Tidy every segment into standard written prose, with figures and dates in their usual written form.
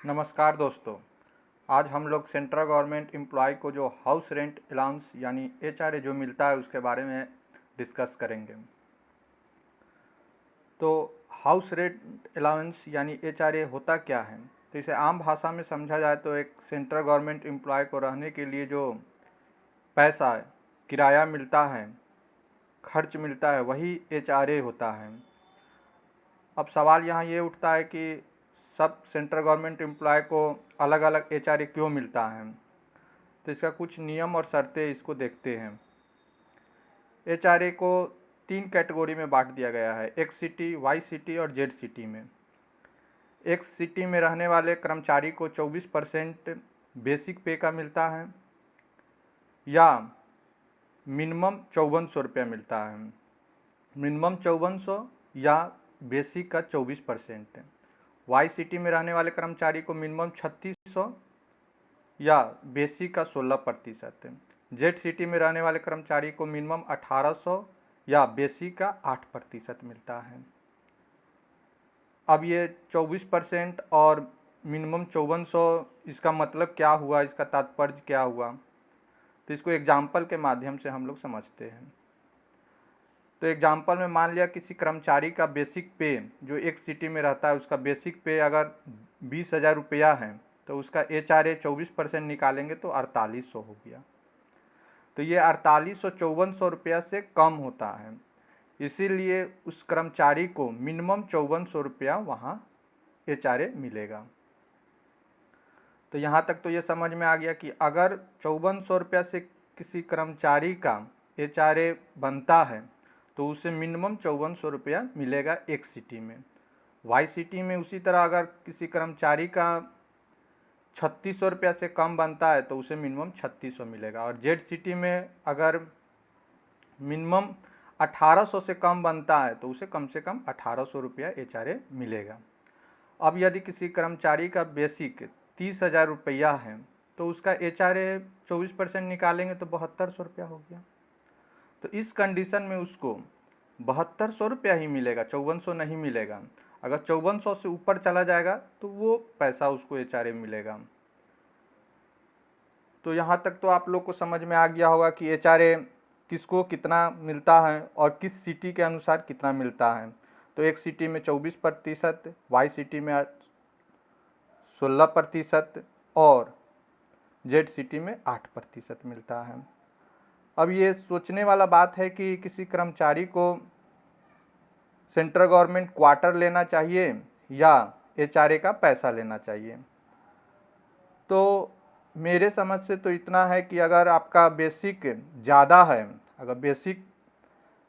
नमस्कार दोस्तों। आज हम लोग सेंट्रल गवर्नमेंट एम्प्लॉय को जो हाउस रेंट अलाउंस यानी एचआरए जो मिलता है उसके बारे में डिस्कस करेंगे। तो हाउस रेंट अलाउंस यानी एचआरए होता क्या है? तो इसे आम भाषा में समझा जाए तो एक सेंट्रल गवर्नमेंट एम्प्लॉय को रहने के लिए जो पैसा किराया मिलता है, खर्च मिलता है, वही एचआरए होता है। अब सवाल यहाँ ये उठता है कि सब सेंट्रल गवर्नमेंट एम्प्लॉय को अलग अलग एचआरए क्यों मिलता है? तो इसका कुछ नियम और शर्तें इसको देखते हैं। एचआरए को 3 कैटेगरी में बांट दिया गया है, एक्स सिटी, वाई सिटी और जेड सिटी में। एक्स सिटी में रहने वाले कर्मचारी को 24% बेसिक पे का मिलता है या मिनिमम 5400 रुपया मिलता है। मिनिमम 5400 या बेसिक का 24%। वाई सिटी में रहने वाले कर्मचारी को मिनिमम 3600 या बेसिक का 16%। जेड सिटी में रहने वाले कर्मचारी को मिनिमम 1800 या बेसिक का 8% मिलता है। अब ये 24% और मिनिमम 5400, इसका मतलब क्या हुआ, इसका तात्पर्य क्या हुआ? तो इसको एग्जाम्पल के माध्यम से हम लोग समझते हैं। तो एग्जाम्पल में मान लिया किसी कर्मचारी का बेसिक पे जो एक सिटी में रहता है उसका बेसिक पे अगर 20,000 रुपया है तो उसका एचआरए 24% निकालेंगे तो 4800 हो गया। तो ये 4800-5400 रुपया से कम होता है, इसीलिए उस कर्मचारी को मिनिमम 5400 रुपया वहाँ एचआरए मिलेगा। तो यहाँ तक तो ये समझ में आ गया कि अगर 5400 रुपया से किसी कर्मचारी का एचआरए बनता है तो उसे मिनिमम 5400 रुपया मिलेगा एक सिटी में। वाई सिटी में उसी तरह अगर किसी कर्मचारी का 3600 रुपया से कम बनता है तो उसे मिनिमम 3600 मिलेगा। और जेड सिटी में अगर मिनिमम 1800 से कम बनता है तो उसे कम से कम 1800 रुपया एचआरए मिलेगा। अब यदि किसी कर्मचारी का बेसिक 30,000 रुपया है तो उसका एचआरए 24% निकालेंगे तो 7200 रुपया हो गया। तो इस कंडीशन में उसको 7200 रुपया ही मिलेगा, 5400 नहीं मिलेगा। अगर 5400 से ऊपर चला जाएगा तो वो पैसा उसको एचआरए मिलेगा। तो यहाँ तक तो आप लोग को समझ में आ गया होगा कि एचआरए किसको कितना मिलता है और किस सिटी के अनुसार कितना मिलता है। तो एक सिटी में 24%, वाई सिटी में 16% और जेड सिटी में 8% मिलता है। अब ये सोचने वाला बात है कि किसी कर्मचारी को सेंट्रल गवर्नमेंट क्वार्टर लेना चाहिए या एचआरए का पैसा लेना चाहिए। तो मेरे समझ से तो इतना है कि अगर आपका बेसिक ज़्यादा है, अगर बेसिक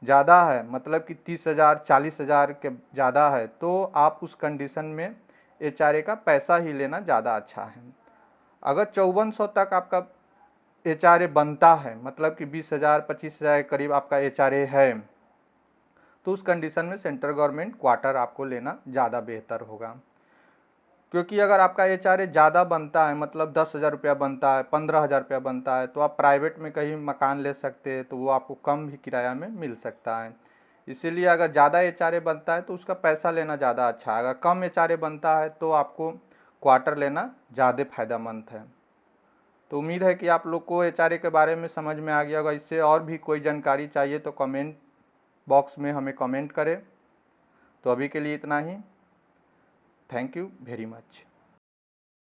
ज़्यादा है मतलब कि 30,000 40,000 के ज़्यादा है तो आप उस कंडीशन में एचआरए का पैसा ही लेना ज़्यादा अच्छा है। अगर 5400 तक आपका एचआरए बनता है मतलब कि 20,000 25,000 के करीब आपका एचआरए है तो उस कंडीशन में सेंट्रल गवर्नमेंट क्वार्टर आपको लेना ज़्यादा बेहतर होगा। क्योंकि अगर आपका एचआरए ज़्यादा बनता है मतलब 10,000 रुपया बनता है, 15,000 रुपया बनता है तो आप प्राइवेट में कहीं मकान ले सकते हैं तो वो आपको कम भी किराया में मिल सकता है। इसीलिए अगर ज़्यादा एचआरए बनता है तो उसका पैसा लेना ज़्यादा अच्छा है। अगर कम एचआरए बनता है तो आपको क्वार्टर लेना ज़्यादा फायदेमंद है। तो उम्मीद है कि आप लोग को एचआरए के बारे में समझ में आ गया होगा। इससे और भी कोई जानकारी चाहिए तो कमेंट बॉक्स में हमें कमेंट करें। तो अभी के लिए इतना ही। Thank you very much.